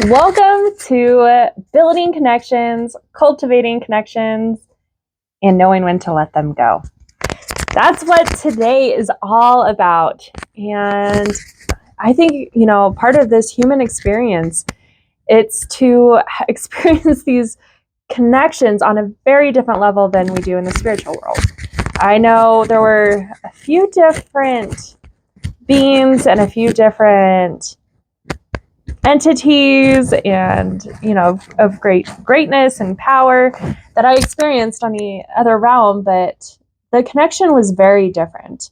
Welcome to Building Connections, Cultivating Connections, and Knowing When to Let Them Go. That's what today is all about. And I think, part of this human experience, it's to experience these connections on a very different level than we do in the spiritual world. I know there were a few different beings and a few different entities and of greatness and power that I experienced on the other realm, but the connection was very different.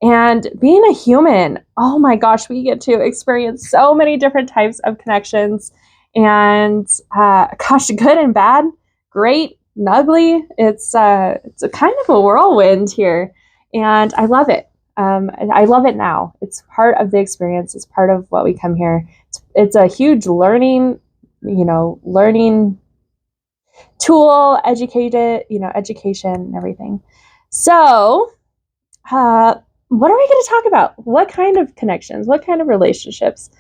And being a human, oh my gosh, we get to experience so many different types of connections, and good and bad, great and ugly. It's a kind of a whirlwind here, and I love it. I love it now. It's part of the experience. It's part of what we come here. It's a huge learning tool, education and everything. So, what are we going to talk about? What kind of connections? What kind of relationships?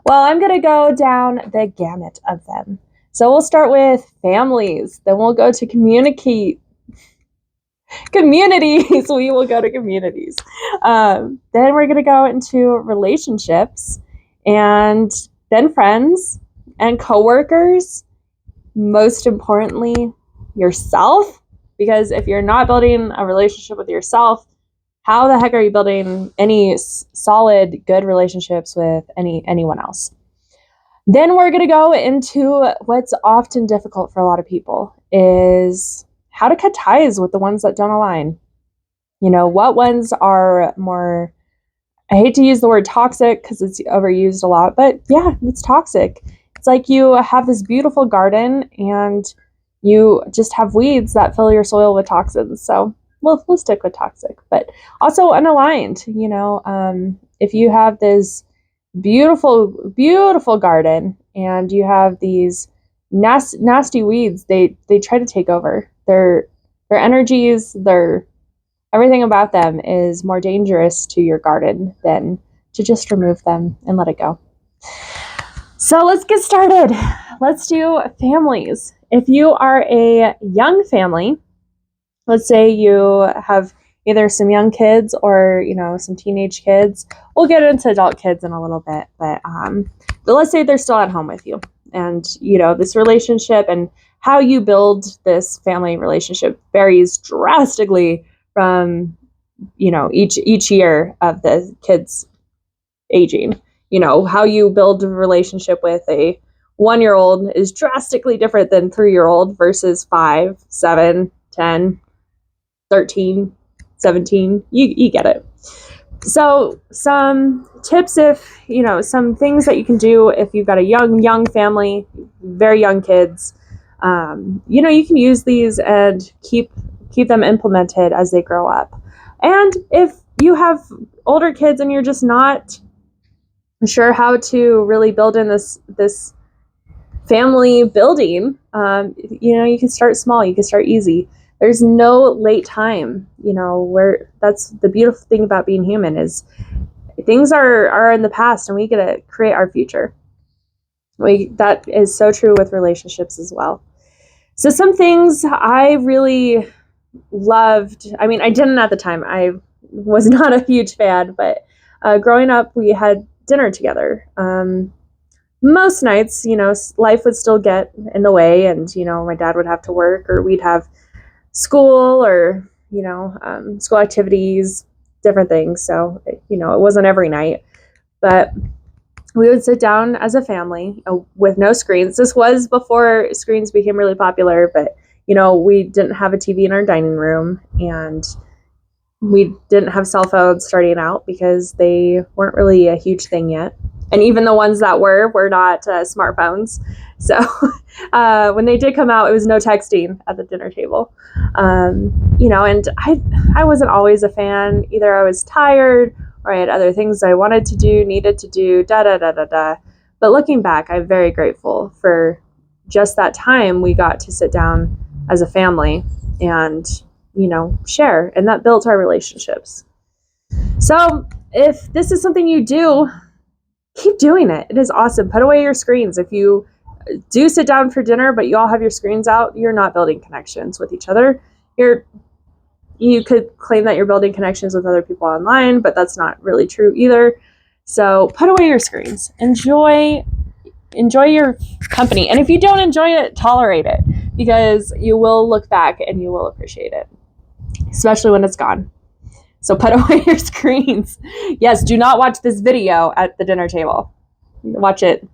Well, I'm going to go down the gamut of them. So we'll start with families. Then we'll go to communities. We will go to communities. Then we're going to go into relationships, and then friends and coworkers. Most importantly, yourself. Because if you're not building a relationship with yourself, how the heck are you building any solid, good relationships with anyone else? Then we're going to go into what's often difficult for a lot of people is how to cut ties with the ones that don't align. What ones are more, I hate to use the word toxic because it's overused a lot, but yeah, it's toxic. It's like you have this beautiful garden and you just have weeds that fill your soil with toxins. So we'll stick with toxic, but also unaligned. If you have this beautiful, beautiful garden and you have these nasty weeds, they try to take over. Their energies, everything about them is more dangerous to your garden than to just remove them and let it go. So let's get started. Let's do families. If you are a young family, let's say you have either some young kids or, some teenage kids. We'll get into adult kids in a little bit, but let's say they're still at home with you. And, this relationship and how you build this family relationship varies drastically from, each year of the kids aging. How you build a relationship with a 1-year-old is drastically different than 3-year-old versus 5, 7, 10, 13, 17. You get it. So some tips some things that you can do if you've got a young family, very young kids, you can use these and keep them implemented as they grow up. And if you have older kids and you're just not sure how to really build in this family building, you can start small, you can start easy. There's no late time, where that's the beautiful thing about being human is things are in the past and we get to create our future. That is so true with relationships as well. So some things I really loved, I didn't at the time, I was not a huge fan, but growing up, we had dinner together. Most nights, life would still get in the way and, my dad would have to work or we'd have school or, school activities, different things. So, it wasn't every night, but we would sit down as a family with no screens. This was before screens became really popular, but, we didn't have a TV in our dining room and we didn't have cell phones starting out because they weren't really a huge thing yet. And even the ones that were not smartphones. So when they did come out, it was no texting at the dinner table. And I wasn't always a fan. Either I was tired or I had other things I wanted to do, needed to do, But looking back, I'm very grateful for just that time we got to sit down as a family and, share. And that built our relationships. So if this is something you do, keep doing it. It is awesome. Put away your screens. If you do sit down for dinner, but you all have your screens out, you're not building connections with each other. You could claim that you're building connections with other people online, but that's not really true either. So put away your screens. Enjoy your company. And if you don't enjoy it, tolerate it, because you will look back and you will appreciate it, especially when it's gone. So put away your screens. Yes, do not watch this video at the dinner table. Watch it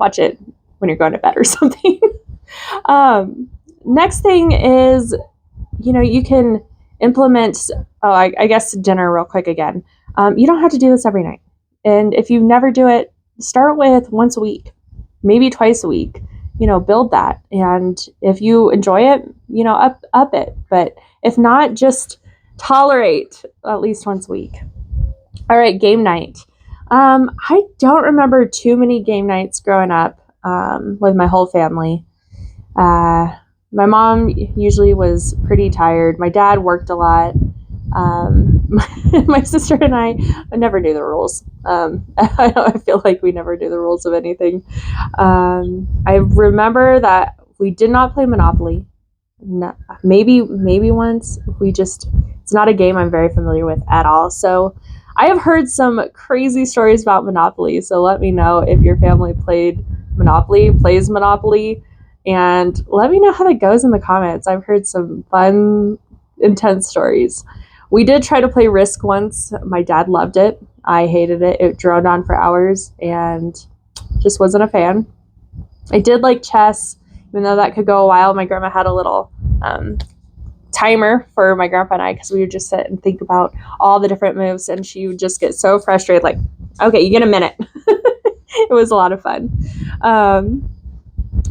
when you're going to bed or something. Next thing is, you can implement, I guess dinner real quick again. You don't have to do this every night. And if you never do it, start with once a week, maybe twice a week, build that. And if you enjoy it, up it. But if not, just tolerate at least once a week. All right, game night. I don't remember too many game nights growing up with my whole family. My mom usually was pretty tired. My dad worked a lot. My sister and I never knew the rules. I feel like we never knew the rules of anything. I remember that we did not play Monopoly. No, maybe once. It's not a game I'm very familiar with at all. So I have heard some crazy stories about Monopoly. So let me know if your family plays Monopoly, and let me know how that goes in the comments. I've heard some fun, intense stories. We did try to play Risk once. My dad loved it. I hated it. It droned on for hours and just wasn't a fan. I did like chess, even though that could go a while. My grandma had a little timer for my grandpa and I, because we would just sit and think about all the different moves, and she would just get so frustrated, like, okay, you get a minute. It was a lot of fun.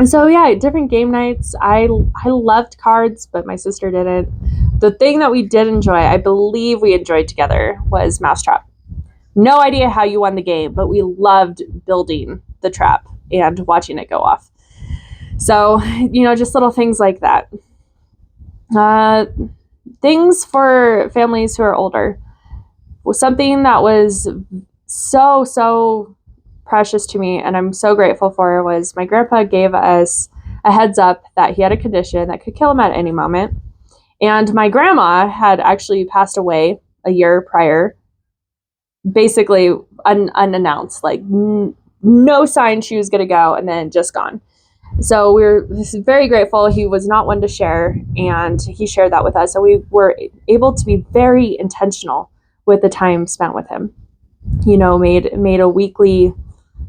So yeah, different game nights. I loved cards, but my sister didn't. The thing that we did enjoy, I believe we enjoyed together, was Mousetrap. No idea how you won the game, but we loved building the trap and watching it go off. So, just little things like that. Things for families who are older. Something that was so precious to me, and I'm so grateful for, was my grandpa gave us a heads up that he had a condition that could kill him at any moment. And my grandma had actually passed away a year prior, basically unannounced, like no sign she was going to go, and then just gone. So we're very grateful. He was not one to share, and he shared that with us. So we were able to be very intentional with the time spent with him.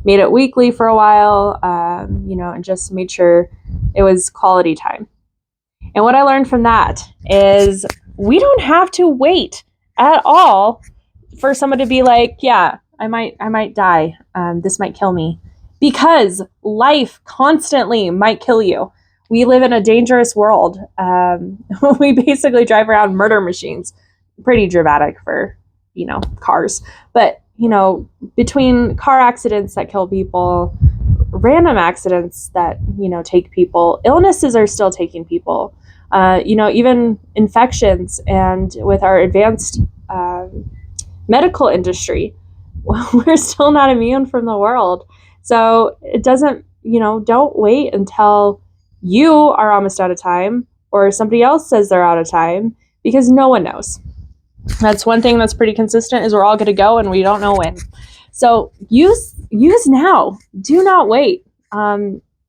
Made it weekly for a while, and just made sure it was quality time. And what I learned from that is we don't have to wait at all for someone to be like, yeah, I might die. This might kill me. Because life constantly might kill you. We live in a dangerous world. We basically drive around murder machines. Pretty dramatic for, cars. But, between car accidents that kill people, random accidents that, take people, illnesses are still taking people. Even infections, and with our advanced medical industry, we're still not immune from the world. So it doesn't, don't wait until you are almost out of time or somebody else says they're out of time, because no one knows. That's one thing that's pretty consistent, is we're all going to go and we don't know when. So use now. Do not wait.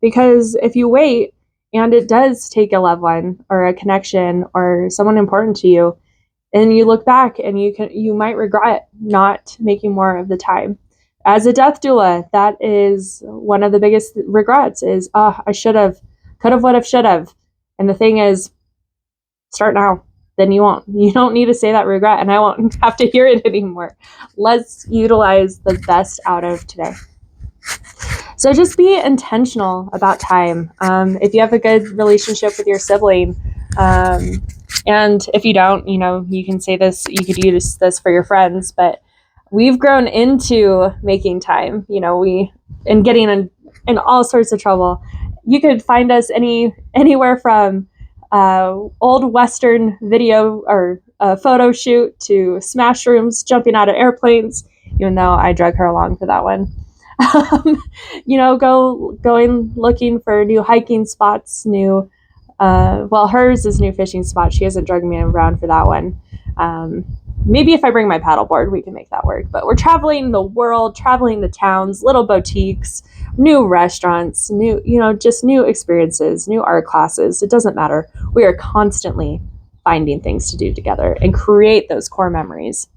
Because if you wait and it does take a loved one or a connection or someone important to you, and you look back and you might regret not making more of the time. As a death doula, that is one of the biggest regrets, is, I should have, could have, would have, should have. And the thing is, start now. Then you don't need to say that regret, and I won't have to hear it anymore. Let's utilize the best out of today. So just be intentional about time. If you have a good relationship with your sibling, and if you don't, you can say this, you could use this for your friends, but we've grown into making time, and getting in all sorts of trouble. You could find us anywhere from old Western video or photo shoot to smash rooms, jumping out of airplanes, even though I drug her along for that one. Going looking for new hiking spots, hers is new fishing spot. She hasn't dragged me around for that one. Maybe if I bring my paddleboard, we can make that work. But we're traveling the world, traveling the towns, little boutiques, new restaurants, just new experiences, new art classes. It doesn't matter. We are constantly finding things to do together and create those core memories.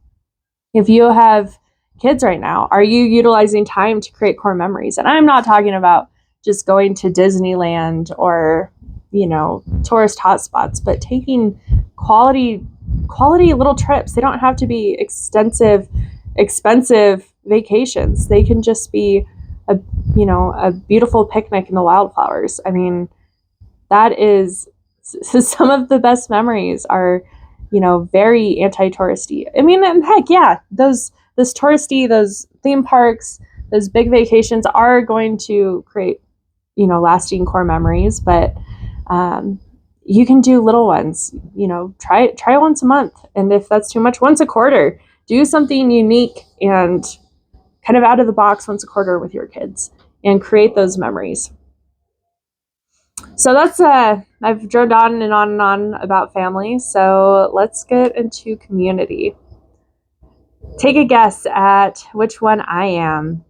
If you have kids right now, are you utilizing time to create core memories? And I'm not talking about just going to Disneyland or, tourist hotspots, but taking quality little trips. They don't have to be expensive vacations. They can just be a beautiful picnic in the wildflowers. I mean, that is some of the best memories are, very anti-touristy. I mean, and heck yeah, those theme parks, those big vacations are going to create, lasting core memories, but you can do little ones, try once a month. And if that's too much, once a quarter, do something unique and kind of out of the box once a quarter with your kids and create those memories. So that's I've droned on and on and on about family. So let's get into community. Take a guess at which one I am.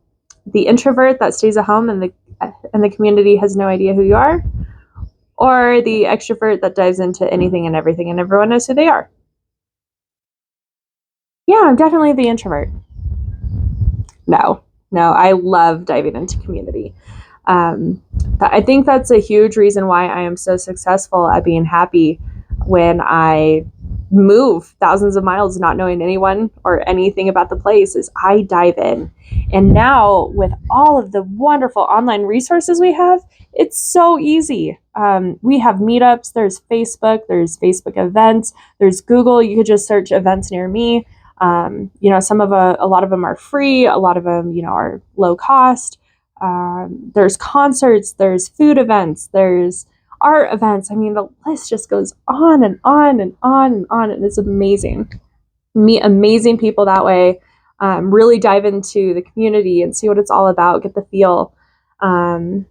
The introvert that stays at home and the community has no idea who you are, or the extrovert that dives into anything and everything and everyone knows who they are. Yeah, I'm definitely the introvert. No, I love diving into community. I think that's a huge reason why I am so successful at being happy when I move thousands of miles not knowing anyone or anything about the place is I dive in. And now with all of the wonderful online resources we have, it's so easy. We have meetups, there's Facebook events, there's Google. You could just search events near me. A lot of them are free. A lot of them, are low cost. There's concerts, there's food events, there's art events. I mean, the list just goes on and on and on and on, and it's amazing. Meet amazing people that way. Really dive into the community and see what it's all about, get the feel, and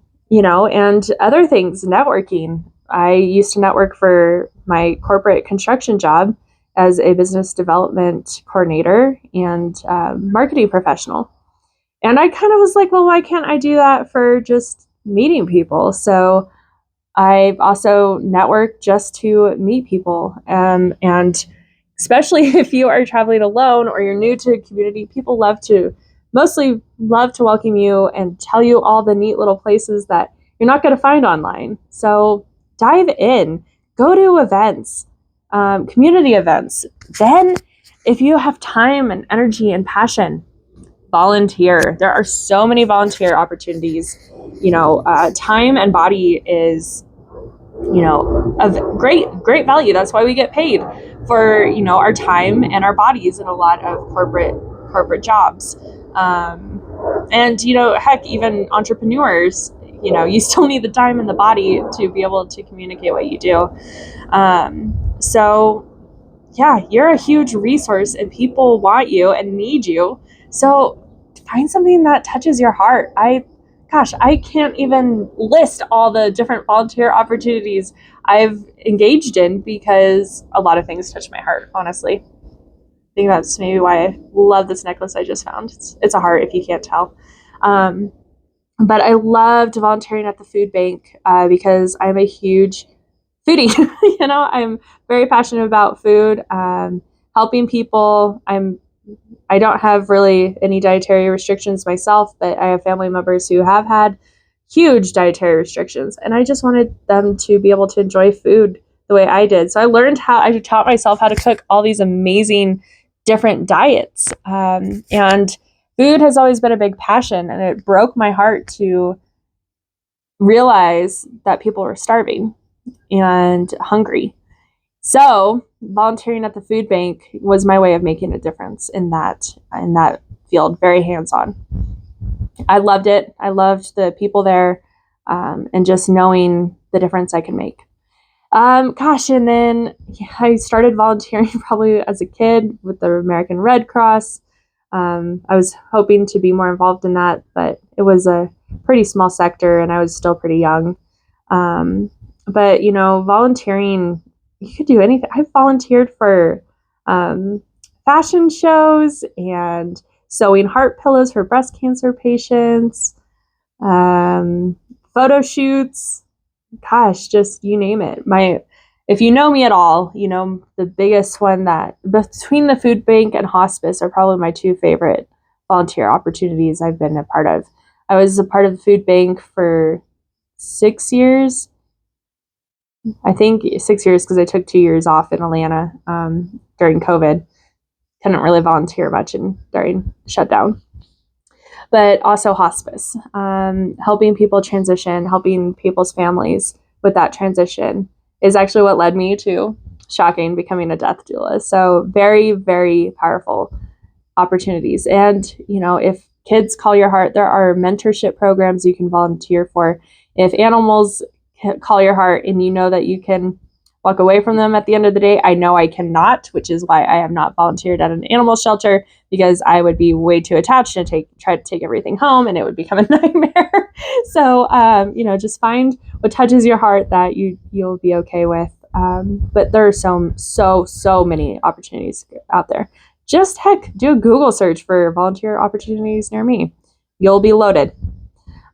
other things, networking. I used to network for my corporate construction job as a business development coordinator and marketing professional. And I kind of was like, well, why can't I do that for just meeting people? So I've also networked just to meet people. And especially if you are traveling alone or you're new to a community, people mostly love to welcome you and tell you all the neat little places that you're not going to find online. So dive in, go to events, community events. Then if you have time and energy and passion, volunteer. There are so many volunteer opportunities. Time and body is, of great value. That's why we get paid for, our time and our bodies in a lot of corporate jobs. And, heck, even entrepreneurs, you still need the time and the body to be able to communicate what you do. So yeah, you're a huge resource and people want you and need you. So find something that touches your heart. I can't even list all the different volunteer opportunities I've engaged in because a lot of things touch my heart, honestly. I think that's maybe why I love this necklace I just found. It's a heart if you can't tell. But I loved volunteering at the food bank because I'm a huge foodie. I'm very passionate about food, helping people. I don't have really any dietary restrictions myself, but I have family members who have had huge dietary restrictions, and I just wanted them to be able to enjoy food the way I did. So I taught myself how to cook all these amazing different diets, and food has always been a big passion, and it broke my heart to realize that people were starving and hungry. So volunteering at the food bank was my way of making a difference in that field, very hands-on. I loved it. I loved the people there, and just knowing the difference I can make. And then I started volunteering probably as a kid with the American Red Cross. I was hoping to be more involved in that, but it was a pretty small sector and I was still pretty young. But, volunteering, you could do anything. I've volunteered for fashion shows and sewing heart pillows for breast cancer patients, photo shoots, gosh, just you name it. If you know me at all, the biggest one that between the food bank and hospice are probably my two favorite volunteer opportunities I've been a part of. I was a part of the food bank for 6 years. I think 6 years because I took 2 years off in Atlanta during COVID. Couldn't really volunteer much during shutdown. But also hospice, helping people transition, helping people's families with that transition is actually what led me to, shocking, becoming a death doula. So very, very powerful opportunities. And, if kids call your heart, there are mentorship programs you can volunteer for. If animals call your heart and you know that you can walk away from them at the end of the day, I know I cannot, which is why I have not volunteered at an animal shelter, because I would be way too attached and try to take everything home and it would become a nightmare. So, just find what touches your heart that you'll be okay with. But there are so many opportunities out there. Just do a Google search for volunteer opportunities near me. You'll be loaded.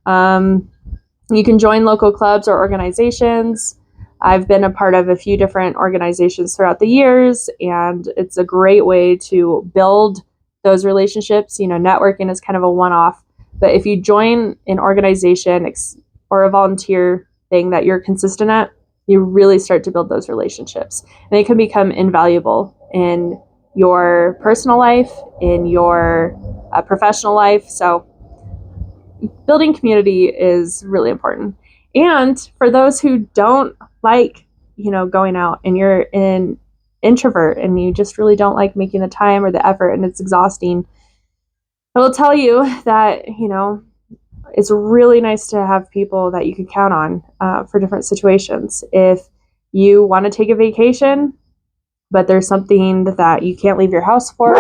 You can join local clubs or organizations. I've been a part of a few different organizations throughout the years, and it's a great way to build those relationships. Networking is kind of a one-off, but if you join an organization or a volunteer thing that you're consistent at, you really start to build those relationships, and they can become invaluable in your personal life, in your professional life. So building community is really important. And for those who don't like, going out and you're an introvert and you just really don't like making the time or the effort and it's exhausting, I will tell you that, it's really nice to have people that you can count on for different situations. If you want to take a vacation, but there's something that you can't leave your house for.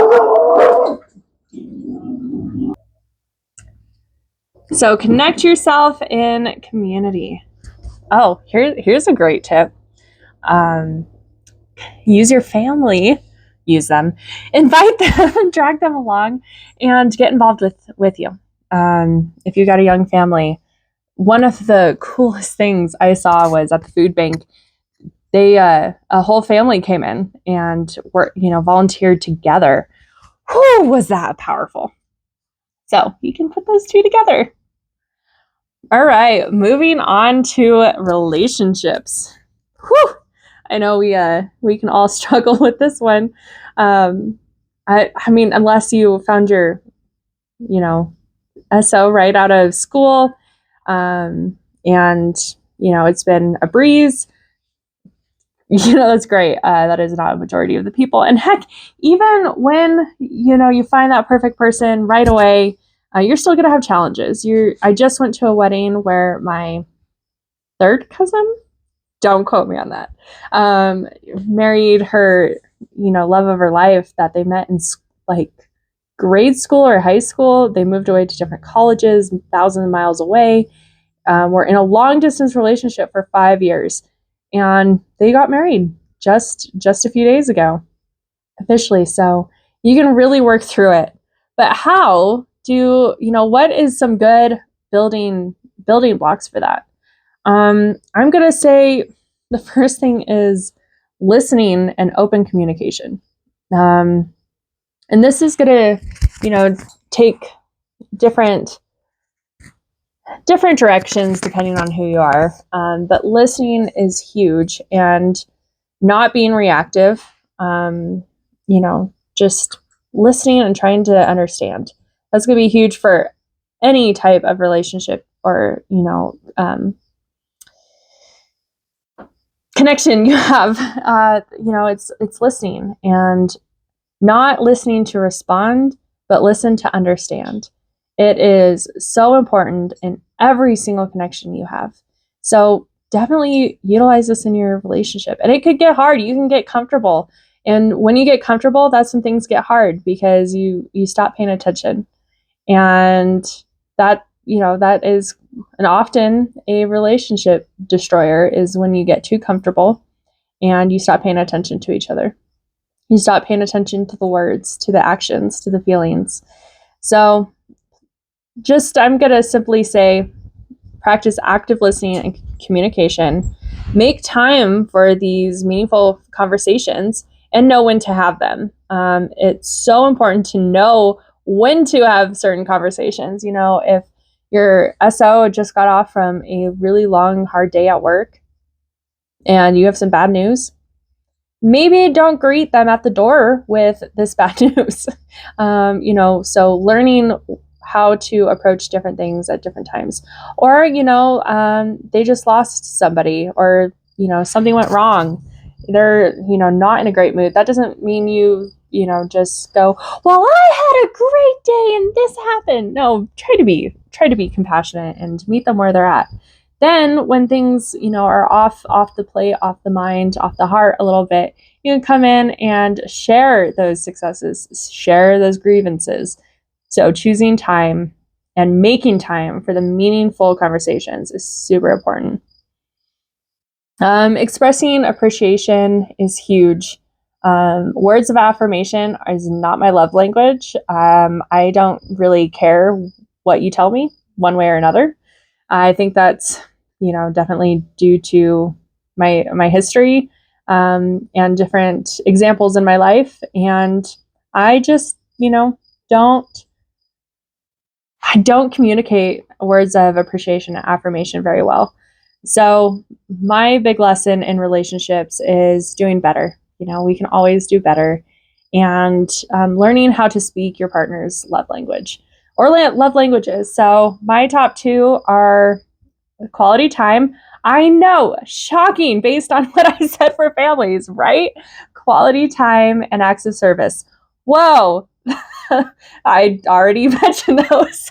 So connect yourself in community. Oh, here's a great tip. Use your family, use them, invite them, drag them along, and get involved with you. If you got a young family, one of the coolest things I saw was at the food bank. They a whole family came in and volunteered together. Whew, was that powerful? So you can put those two together. All right, moving on to relationships. Whew, I know we can all struggle with this one. I mean, unless you found your, SO right out of school, and it's been a breeze. That's great. That is not a majority of the people. And heck, even when you find that perfect person right away, you're still gonna have challenges. I just went to a wedding where my third cousin, don't quote me on that, married her, love of her life that they met in like grade school or high school. They moved away to different colleges, thousands of miles away. We're in a long distance relationship for 5 years, and they got married just a few days ago, officially. So you can really work through it. But what is some good building blocks for that? I'm going to say the first thing is listening and open communication. And this is going to, take different directions depending on who you are. But listening is huge, and not being reactive, just listening and trying to understand. That's going to be huge for any type of relationship or, connection you have. It's listening and not listening to respond, but listen to understand. It is so important in every single connection you have. So definitely utilize this in your relationship. And it could get hard. You can get comfortable And when you get comfortable, that's when things get hard because you stop paying attention. And that, that is and often a relationship destroyer is when you get too comfortable and you stop paying attention to each other. You stop paying attention to the words, to the actions, to the feelings. So I'm going to simply say practice active listening and communication. Make time for these meaningful conversations and know when to have them. It's so important to know when to have certain conversations. If your SO just got off from a really long, hard day at work and you have some bad news, maybe don't greet them at the door with this bad news. So learning how to approach different things at different times. Or, they just lost somebody or, something went wrong. They're, not in a great mood. That doesn't mean you just go, well, I had a great day and this happened. No, try to be compassionate and meet them where they're at. Then when things, are off the plate, off the mind, off the heart a little bit, you can come in and share those successes, share those grievances. So choosing time and making time for the meaningful conversations is super important. Expressing appreciation is huge. Words of affirmation is not my love language. I don't really care what you tell me one way or another. I think that's, definitely due to my history and different examples in my life. And I just, I don't communicate words of appreciation and affirmation very well. So my big lesson in relationships is doing better. We can always do better. And learning how to speak your partner's love language or love languages. So my top two are quality time. I know, shocking based on what I said for families, right? Quality time and acts of service. Whoa. I already mentioned those.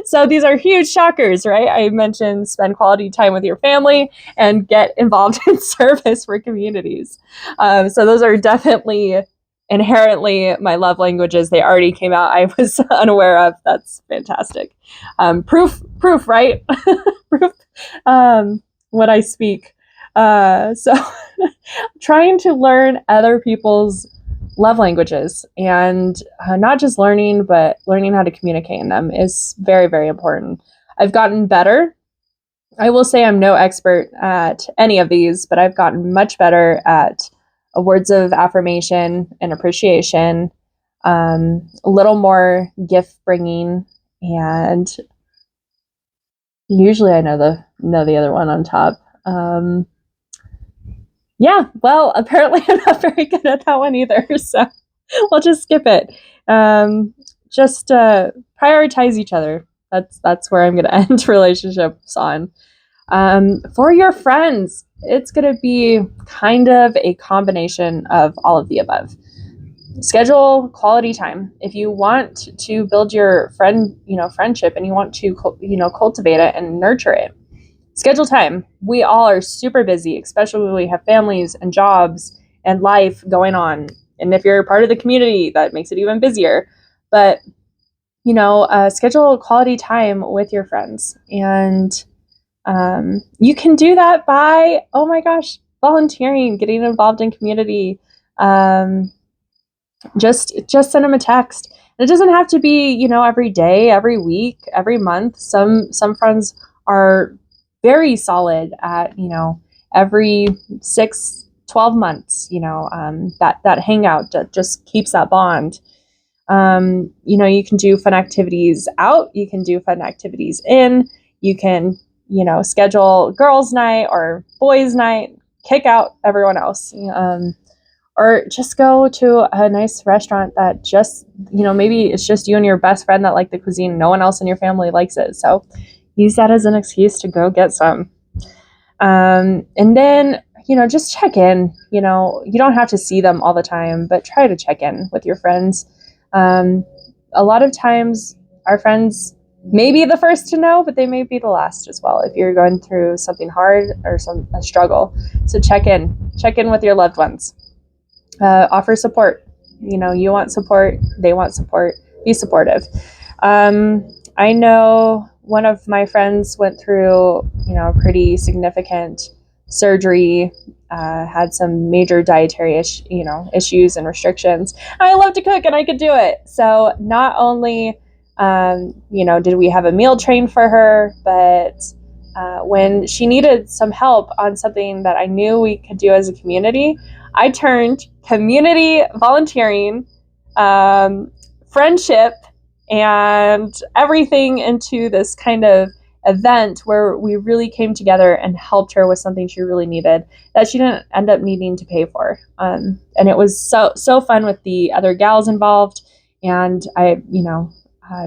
So these are huge shockers, right? I mentioned spend quality time with your family and get involved in service for communities. So those are definitely inherently my love languages. They already came out. I was unaware of. That's fantastic. Proof, right? Proof when I speak. So trying to learn other people's love languages and not just learning, but learning how to communicate in them is very, very important. I've gotten better. I will say I'm no expert at any of these, but I've gotten much better at words of affirmation and appreciation, a little more gift bringing, and usually I know the other one on top. Yeah, well, apparently I'm not very good at that one either, so we'll just skip it. Just prioritize each other. That's where I'm going to end relationships on. For your friends, it's going to be kind of a combination of all of the above. Schedule quality time. If you want to build your friendship and you want to, cultivate it and nurture it, schedule time. We all are super busy, especially when we have families and jobs and life going on. And if you're part of the community, that makes it even busier. But, schedule quality time with your friends. And you can do that by, oh my gosh, volunteering, getting involved in community. Just send them a text. And it doesn't have to be, every day, every week, every month. Some friends are very solid at, every 6-12 months, that hangout that just keeps that bond. You can do fun activities out, you can do fun activities in, you can, schedule girls' night or boys' night, kick out everyone else. Or just go to a nice restaurant that just, maybe it's just you and your best friend that like the cuisine. No one else in your family likes it. So use that as an excuse to go get some. And then, just check in. You don't have to see them all the time, but try to check in with your friends. A lot of times our friends may be the first to know, but they may be the last as well if you're going through something hard or a struggle. So check in with your loved ones. Offer support. You want support, they want support. Be supportive. I know one of my friends went through, pretty significant surgery, had some major dietary issues and restrictions. I love to cook and I could do it. So not only, did we have a meal train for her, but when she needed some help on something that I knew we could do as a community, I turned community volunteering, friendship, and everything into this kind of event where we really came together and helped her with something she really needed that she didn't end up needing to pay for. And it was so fun with the other gals involved, and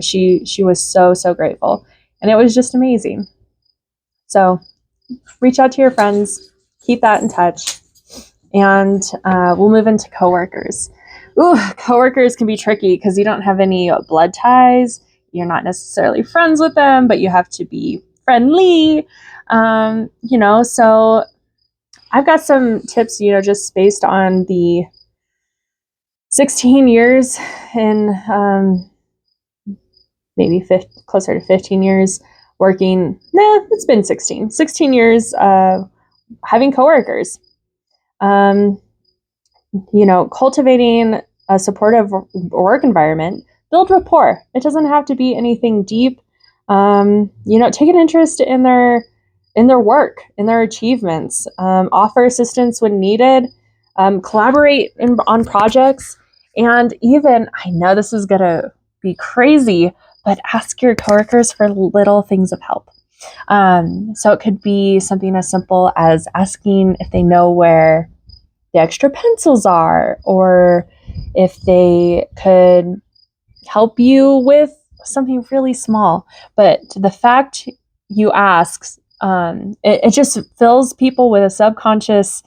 she was so grateful, and it was just amazing. So reach out to your friends, keep that in touch, and we'll move into coworkers. Ooh, coworkers can be tricky because you don't have any blood ties. You're not necessarily friends with them, but you have to be friendly. So I've got some tips, just based on the 16 years in maybe closer to 15 years working. It's been 16 years having coworkers. Cultivating a supportive work environment, build rapport. It doesn't have to be anything deep. Take an interest in their work, in their achievements. Offer assistance when needed. Collaborate on projects, and even, I know this is gonna be crazy, but ask your coworkers for little things of help. So it could be something as simple as asking if they know where the extra pencils are, or if they could help you with something really small. But the fact you ask, it just fills people with a subconscious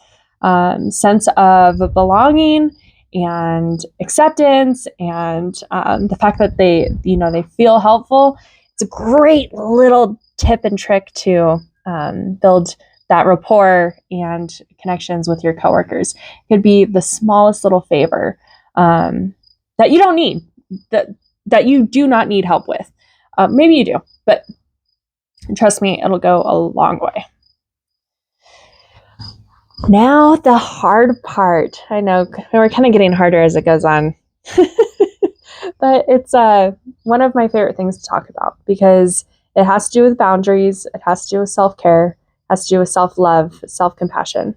sense of belonging and acceptance, and the fact that they feel helpful. It's a great little tip and trick to build that rapport and connections with your coworkers. It could be the smallest little favor that you don't need, that you do not need help with. Maybe you do, but trust me, it'll go a long way. Now the hard part. I know we're kind of getting harder as it goes on. But it's one of my favorite things to talk about because it has to do with boundaries, it has to do with self-care, it has to do with self-love, self-compassion,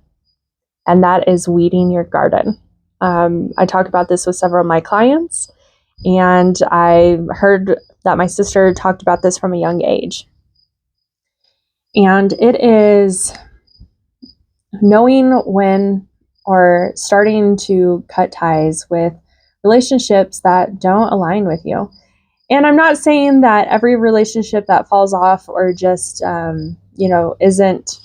and that is weeding your garden. I talk about this with several of my clients, and I heard that my sister talked about this from a young age. And it is knowing when or starting to cut ties with relationships that don't align with you. And I'm not saying that every relationship that falls off or just isn't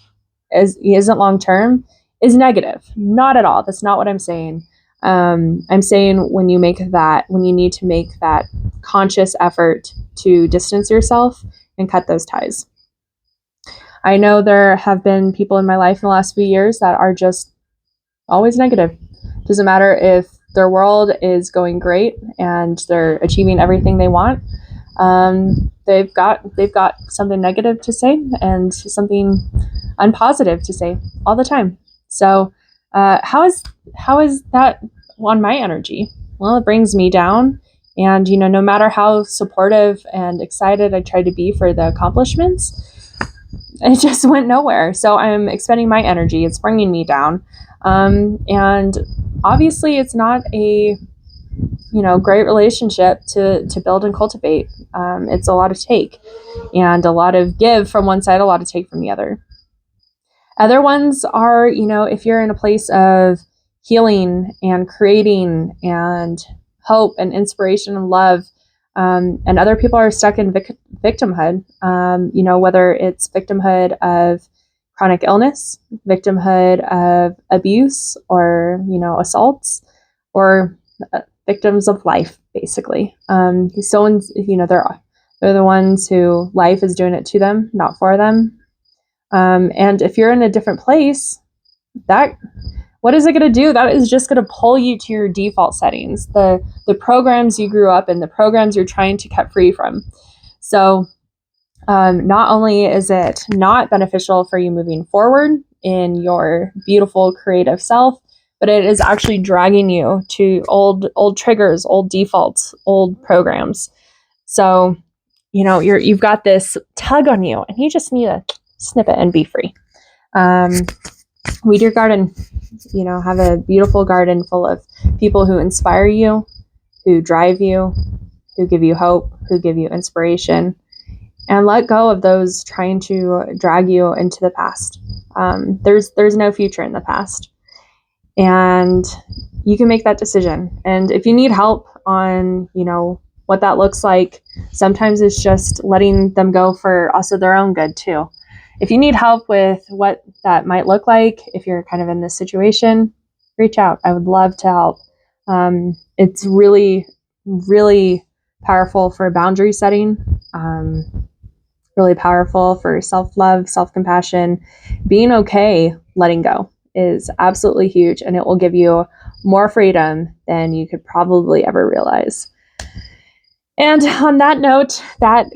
long term is negative. Not at all. That's not what I'm saying. I'm saying when you need to make that conscious effort to distance yourself and cut those ties. I know there have been people in my life in the last few years that are just always negative. Doesn't matter if their world is going great and they're achieving everything they want. They've got something negative to say and something unpositive to say all the time. So how is that on my energy? Well, it brings me down. And no matter how supportive and excited I try to be for the accomplishments, it just went nowhere. So I'm expending my energy. It's bringing me down. And obviously it's not a great relationship to build and cultivate. It's a lot of take and a lot of give from one side, a lot of take from the other. Other ones are, if you're in a place of healing and creating and hope and inspiration and love, and other people are stuck in victimhood, whether it's victimhood of chronic illness, victimhood of abuse, or, assaults, or victims of life, basically. They're the ones who life is doing it to them, not for them. And if you're in a different place, that what is it going to do? That is just going to pull you to your default settings, the programs you grew up in, the programs you're trying to cut free from. So not only is it not beneficial for you moving forward in your beautiful creative self, but it is actually dragging you to old triggers, old defaults, old programs. So, you've got this tug on you, and you just need to snip it and be free. Weed your garden. Have a beautiful garden full of people who inspire you, who drive you, who give you hope, who give you inspiration, and let go of those trying to drag you into the past. There's no future in the past, and you can make that decision. And if you need help on, what that looks like, sometimes it's just letting them go for also their own good too. If you need help with what that might look like, if you're kind of in this situation, reach out. I would love to help. It's really, really powerful for boundary setting, really powerful for self-love, self-compassion. Being okay letting go is absolutely huge, and it will give you more freedom than you could probably ever realize. And on that note, that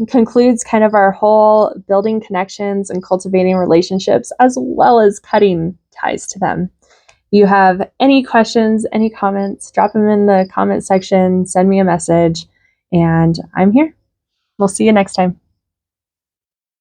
concludes kind of our whole building connections and cultivating relationships, as well as cutting ties to them. If you have any questions, any comments, drop them in the comment section, send me a message, and I'm here. We'll see you next time.